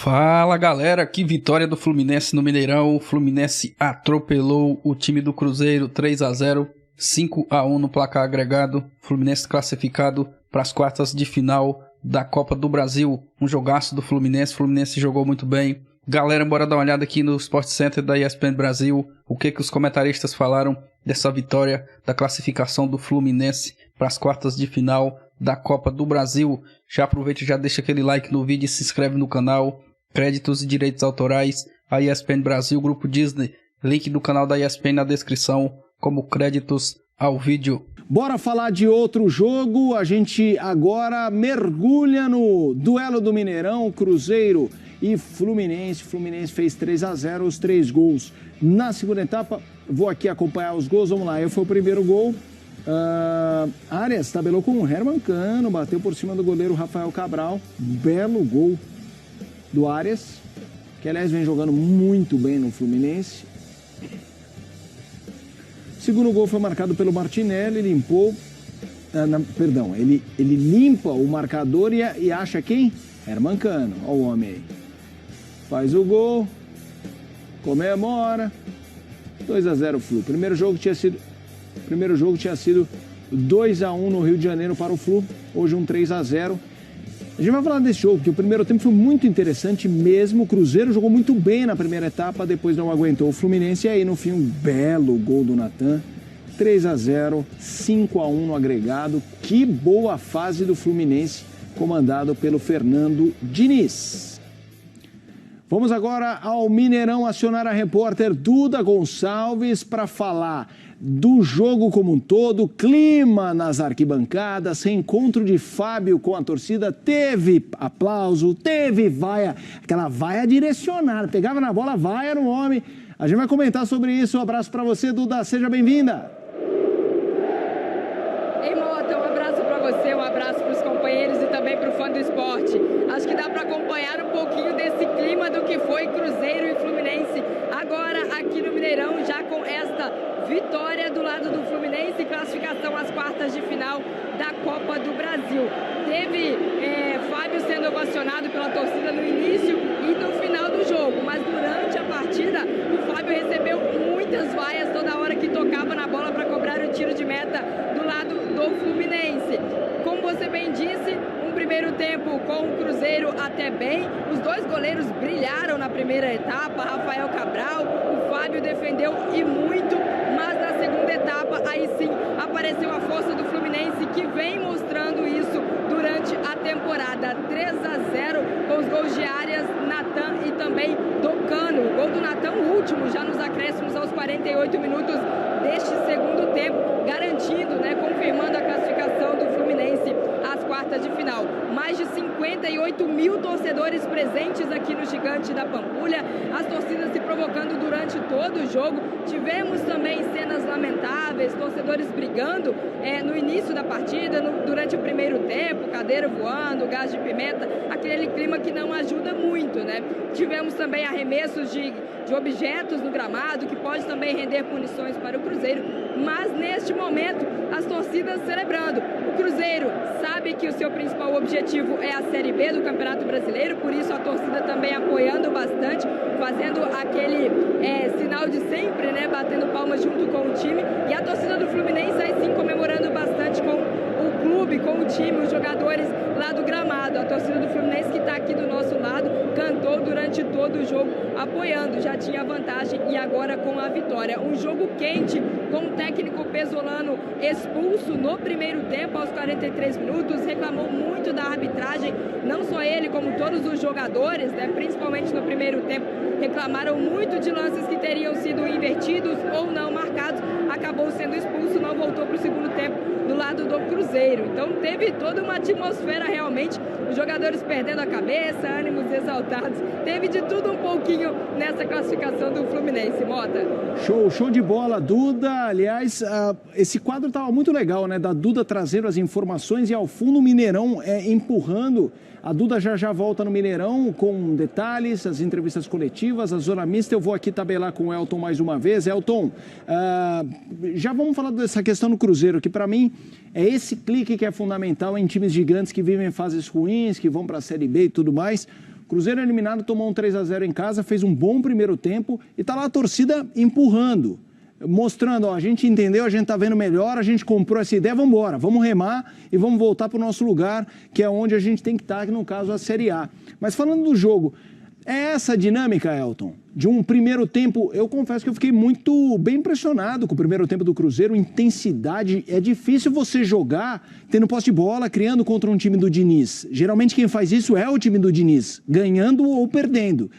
Fala galera, que vitória do Fluminense no Mineirão. O Fluminense atropelou o time do Cruzeiro 3-0, 5-1 no placar agregado. Fluminense classificado para as quartas de final da Copa do Brasil. Um jogaço do Fluminense, o Fluminense jogou muito bem. Galera, bora dar uma olhada aqui no Sport Center da ESPN Brasil. O que os comentaristas falaram dessa vitória da classificação do Fluminense para as quartas de final da Copa do Brasil. Já aproveita e já deixa aquele like no vídeo e se inscreve no canal. Créditos e direitos autorais, a ESPN Brasil, Grupo Disney. Link do canal da ESPN na descrição, como créditos ao vídeo. Bora falar de outro jogo. A gente agora mergulha no duelo do Mineirão, Cruzeiro e Fluminense. Fluminense fez 3-0, os 3 gols na segunda etapa. Vou aqui acompanhar os gols, vamos lá. Esse foi o primeiro gol. Arias tabelou com o Herman Cano, bateu por cima do goleiro Rafael Cabral. Belo gol do Arias, que aliás vem jogando muito bem no Fluminense. O segundo gol foi marcado pelo Martinelli, limpou... ele limpa o marcador e acha quem? Herman Cano, olha o homem aí. Faz o gol, comemora, 2-0 Flu. Primeiro jogo tinha sido 2-1 no Rio de Janeiro para o Flu, hoje um 3-0. A gente vai falar desse jogo, porque o primeiro tempo foi muito interessante mesmo. O Cruzeiro jogou muito bem na primeira etapa, depois não aguentou o Fluminense. E aí, no fim, um belo gol do Natan. 3-0, 5-1 no agregado. Que boa fase do Fluminense, comandado pelo Fernando Diniz. Vamos agora ao Mineirão acionar a repórter Duda Gonçalves para falar do jogo como um todo, clima nas arquibancadas, reencontro de Fábio com a torcida, teve aplauso, teve vaia, aquela vaia direcionada, pegava na bola, vaia no homem. A gente vai comentar sobre isso. Um abraço para você, Duda, seja bem-vinda. Ei, Mota, um abraço para você, um abraço para os companheiros e também para o fã do esporte. Acho que dá para acompanhar um pouquinho desse clima do que foi Cruzeiro e Fluminense agora aqui no Mineirão, já com esta vitória do lado do Fluminense e classificação às quartas de final da Copa do Brasil. Teve Fábio sendo ovacionado pela torcida no início e no final do jogo, mas durante a partida o Fábio recebeu muitas vaias toda hora que tocava na bola para cobrar o tiro de meta do lado do Fluminense. Como você bem disse, um primeiro tempo com o Cruzeiro até bem, os 2 goleiros brilharam na primeira etapa, Rafael Cabral, o Fábio defendeu e muito, mas na segunda etapa aí sim apareceu a força do Fluminense, que vem mostrando isso durante a temporada. 3-0 com os gols de Arias, Natan e também do Cano. O gol do Natan, o último, já nos acréscimos aos 48 minutos deste segundo tempo, garantindo, confirmando a classificação do Fluminense às quartas de final. Mais de 58 mil torcedores presentes aqui no Gigante da Pampulha, as torcidas se provocando durante todo o jogo. Tivemos também cenas lamentáveis, torcedores brigando no início da partida, durante o primeiro tempo, cadeira voando, gás de pimenta, aquele clima que não ajuda muito, Tivemos também arremessos de objetos no gramado, que pode também render punições para o Cruzeiro, mas neste momento as torcidas celebrando. O Cruzeiro sabe que o seu principal objetivo é a Série B do Campeonato Brasileiro, por isso a torcida também apoiando bastante, fazendo aquele sinal de sempre, batendo palmas junto com o time, e a torcida do Fluminense aí sim comemorando bastante com o clube, com o time, os jogadores lá do gramado. A torcida do Fluminense, que está aqui do nosso lado, cantou durante todo o jogo, apoiando, já tinha vantagem e agora com a vitória. Um jogo quente, com o técnico Pesolano expulso no primeiro tempo, aos 43 minutos, reclamou muito da arbitragem, não só ele, como todos os jogadores, principalmente no primeiro tempo, reclamaram muito de lances que teriam sido invertidos ou não marcados, acabou sendo expulso, não voltou para o segundo tempo do lado do Cruzeiro. Então teve toda uma atmosfera realmente, os jogadores perdendo a cabeça, ânimos exaltados, teve de tudo um pouquinho nessa classificação do Fluminense. Mota. Show de bola, Duda. Aliás, esse quadro estava muito legal, da Duda trazendo as informações e ao fundo o Mineirão empurrando. A Duda já volta no Mineirão com detalhes, as entrevistas coletivas, a zona mista. Eu vou aqui tabelar com o Elton mais uma vez. Elton, já vamos falar dessa questão do Cruzeiro, que para mim é esse clique que é fundamental em times gigantes que vivem fases ruins, que vão para a Série B e tudo mais. Cruzeiro eliminado, tomou um 3-0 em casa, fez um bom primeiro tempo e tá lá a torcida empurrando, mostrando, ó, a gente entendeu, a gente tá vendo melhor, a gente comprou essa ideia, vamos embora, vamos remar e vamos voltar para o nosso lugar, que é onde a gente tem que estar, que no caso é a Série A. Mas falando do jogo, é essa dinâmica, Elton, de um primeiro tempo, eu confesso que eu fiquei muito bem impressionado com o primeiro tempo do Cruzeiro, intensidade, é difícil você jogar tendo posse de bola, criando contra um time do Diniz. Geralmente quem faz isso é o time do Diniz, ganhando ou perdendo.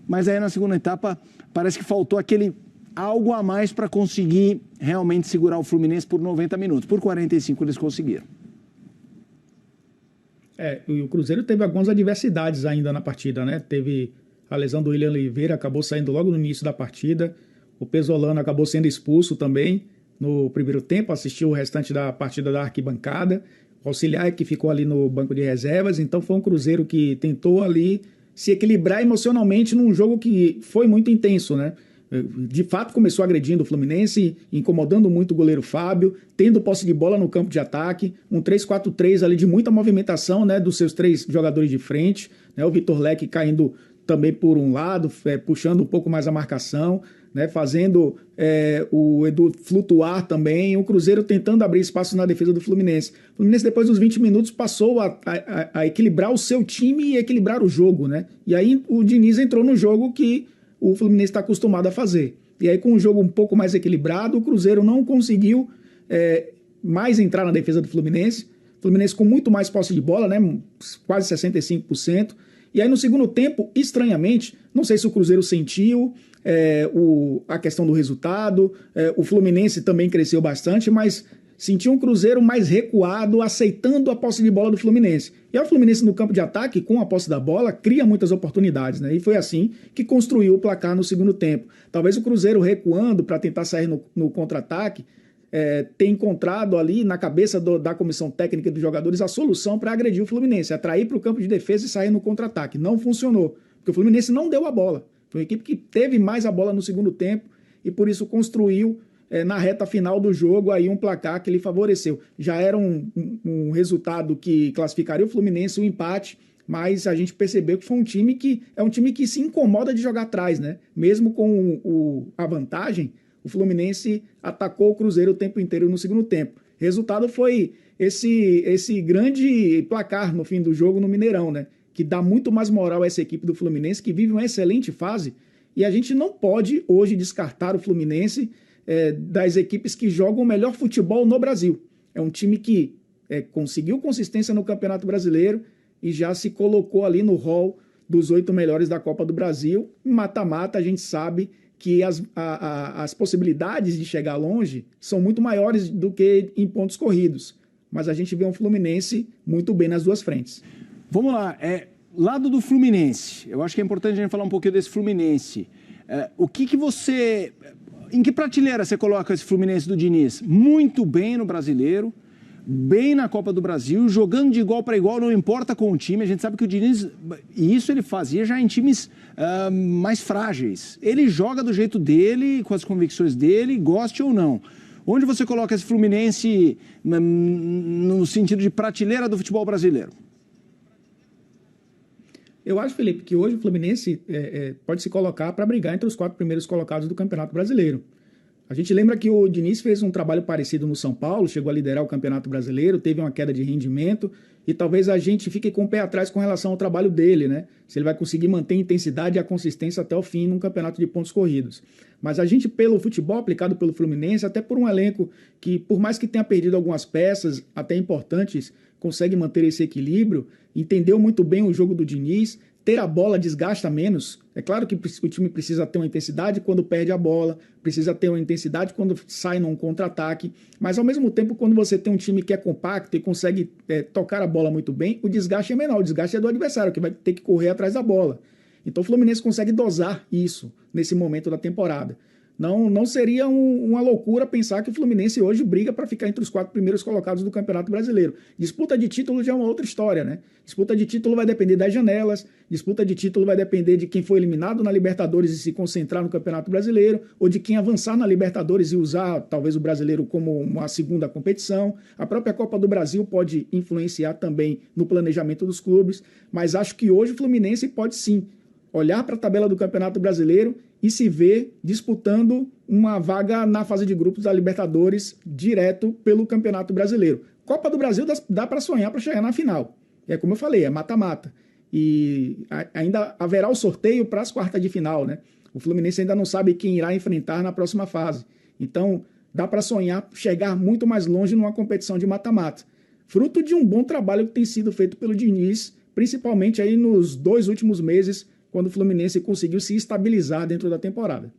Mas aí na segunda etapa parece que faltou aquele algo a mais para conseguir realmente segurar o Fluminense por 90 minutos. Por 45 eles conseguiram. O Cruzeiro teve algumas adversidades ainda na partida, né? Teve a lesão do William Oliveira, acabou saindo logo no início da partida. O Pesolano acabou sendo expulso também no primeiro tempo, assistiu o restante da partida da arquibancada. O auxiliar que ficou ali no banco de reservas. Então foi um Cruzeiro que tentou ali se equilibrar emocionalmente num jogo que foi muito intenso, né? De fato começou agredindo o Fluminense, incomodando muito o goleiro Fábio, tendo posse de bola no campo de ataque, um 3-4-3 ali de muita movimentação, né, dos seus 3 jogadores de frente, né, o Vitor Leque caindo também por um lado, puxando um pouco mais a marcação, né, fazendo o Edu flutuar também, o Cruzeiro tentando abrir espaço na defesa do Fluminense. O Fluminense depois dos 20 minutos passou a equilibrar o seu time e equilibrar o jogo, né, e aí o Diniz entrou no jogo que o Fluminense está acostumado a fazer. E aí, com um jogo um pouco mais equilibrado, o Cruzeiro não conseguiu mais entrar na defesa do Fluminense. O Fluminense com muito mais posse de bola, né? Quase 65%. E aí, no segundo tempo, estranhamente, não sei se o Cruzeiro sentiu a questão do resultado, o Fluminense também cresceu bastante, mas sentiu um Cruzeiro mais recuado, aceitando a posse de bola do Fluminense. E o Fluminense no campo de ataque, com a posse da bola, cria muitas oportunidades, né? E foi assim que construiu o placar no segundo tempo. Talvez o Cruzeiro recuando para tentar sair no contra-ataque, tenha encontrado ali na cabeça da comissão técnica e dos jogadores a solução para agredir o Fluminense, atrair para o campo de defesa e sair no contra-ataque. Não funcionou, porque o Fluminense não deu a bola. Foi uma equipe que teve mais a bola no segundo tempo e por isso construiu na reta final do jogo aí um placar que lhe favoreceu. Já era um resultado que classificaria o Fluminense, um empate, mas a gente percebeu que foi um time que se incomoda de jogar atrás, né? Mesmo com a vantagem, o Fluminense atacou o Cruzeiro o tempo inteiro no segundo tempo. Resultado foi esse grande placar no fim do jogo no Mineirão, né? Que dá muito mais moral a essa equipe do Fluminense, que vive uma excelente fase, e a gente não pode hoje descartar o Fluminense das equipes que jogam o melhor futebol no Brasil. É um time que conseguiu consistência no Campeonato Brasileiro e já se colocou ali no hall dos 8 melhores da Copa do Brasil. Em mata-mata, a gente sabe que as possibilidades de chegar longe são muito maiores do que em pontos corridos. Mas a gente vê um Fluminense muito bem nas duas frentes. Vamos lá, lado do Fluminense. Eu acho que é importante a gente falar um pouquinho desse Fluminense. O que você... Em que prateleira você coloca esse Fluminense do Diniz? Muito bem no Brasileiro, bem na Copa do Brasil, jogando de igual para igual, não importa com o time. A gente sabe que o Diniz, e isso ele fazia já em times mais frágeis. Ele joga do jeito dele, com as convicções dele, goste ou não. Onde você coloca esse Fluminense no sentido de prateleira do futebol brasileiro? Eu acho, Felipe, que hoje o Fluminense pode se colocar para brigar entre os 4 primeiros colocados do Campeonato Brasileiro. A gente lembra que o Diniz fez um trabalho parecido no São Paulo, chegou a liderar o Campeonato Brasileiro, teve uma queda de rendimento e talvez a gente fique com o pé atrás com relação ao trabalho dele, né? Se ele vai conseguir manter a intensidade e a consistência até o fim num campeonato de pontos corridos. Mas a gente, pelo futebol aplicado pelo Fluminense, até por um elenco que, por mais que tenha perdido algumas peças até importantes, consegue manter esse equilíbrio, entendeu muito bem o jogo do Diniz, ter a bola desgasta menos. É claro que o time precisa ter uma intensidade quando perde a bola, precisa ter uma intensidade quando sai num contra-ataque, mas ao mesmo tempo, quando você tem um time que é compacto e consegue tocar a bola muito bem, o desgaste é menor, o desgaste é do adversário, que vai ter que correr atrás da bola. Então o Fluminense consegue dosar isso nesse momento da temporada. Não seria uma loucura pensar que o Fluminense hoje briga para ficar entre os 4 primeiros colocados do Campeonato Brasileiro. Disputa de título já é uma outra história, né? Disputa de título vai depender das janelas, disputa de título vai depender de quem foi eliminado na Libertadores e se concentrar no Campeonato Brasileiro, ou de quem avançar na Libertadores e usar talvez o Brasileiro como uma segunda competição. A própria Copa do Brasil pode influenciar também no planejamento dos clubes, mas acho que hoje o Fluminense pode sim olhar para a tabela do Campeonato Brasileiro e se ver disputando uma vaga na fase de grupos da Libertadores direto pelo Campeonato Brasileiro. Copa do Brasil dá para sonhar para chegar na final. É como eu falei, é mata-mata. E ainda haverá o sorteio para as quartas de final, né? O Fluminense ainda não sabe quem irá enfrentar na próxima fase. Então, dá para sonhar chegar muito mais longe numa competição de mata-mata. Fruto de um bom trabalho que tem sido feito pelo Diniz, principalmente aí nos 2 últimos meses, quando o Fluminense conseguiu se estabilizar dentro da temporada.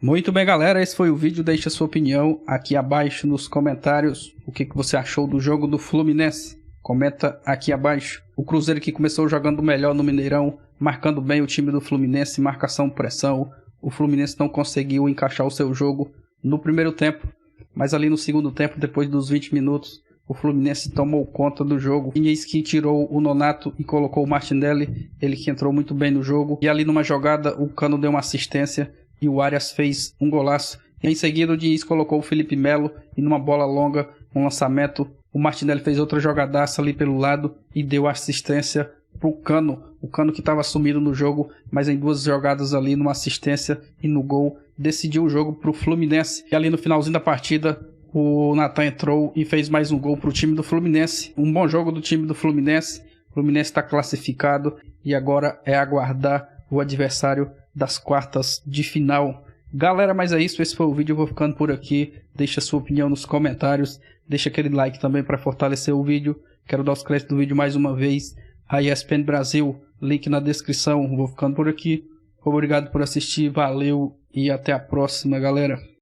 Muito bem, galera, esse foi o vídeo. Deixa sua opinião aqui abaixo nos comentários. O que você achou do jogo do Fluminense? Comenta aqui abaixo. O Cruzeiro que começou jogando melhor no Mineirão, marcando bem o time do Fluminense, marcação, pressão. O Fluminense não conseguiu encaixar o seu jogo no primeiro tempo, mas ali no segundo tempo, depois dos 20 minutos, o Fluminense tomou conta do jogo. Diniz que tirou o Nonato e colocou o Martinelli, ele que entrou muito bem no jogo. E ali numa jogada, o Cano deu uma assistência e o Arias fez um golaço. E em seguida, o Diniz colocou o Felipe Melo e numa bola longa, um lançamento, o Martinelli fez outra jogadaça ali pelo lado e deu assistência pro Cano. O Cano que estava sumido no jogo, mas em 2 jogadas ali, numa assistência e no gol, decidiu o jogo pro Fluminense. E ali no finalzinho da partida, o Nathan entrou e fez mais um gol para o time do Fluminense. Um bom jogo do time do Fluminense. O Fluminense está classificado e agora é aguardar o adversário das quartas de final. Galera, mas é isso. Esse foi o vídeo. Eu vou ficando por aqui. Deixa sua opinião nos comentários. Deixa aquele like também para fortalecer o vídeo. Quero dar os créditos do vídeo mais uma vez a ESPN Brasil. Link na descrição. Vou ficando por aqui. Obrigado por assistir. Valeu e até a próxima, galera.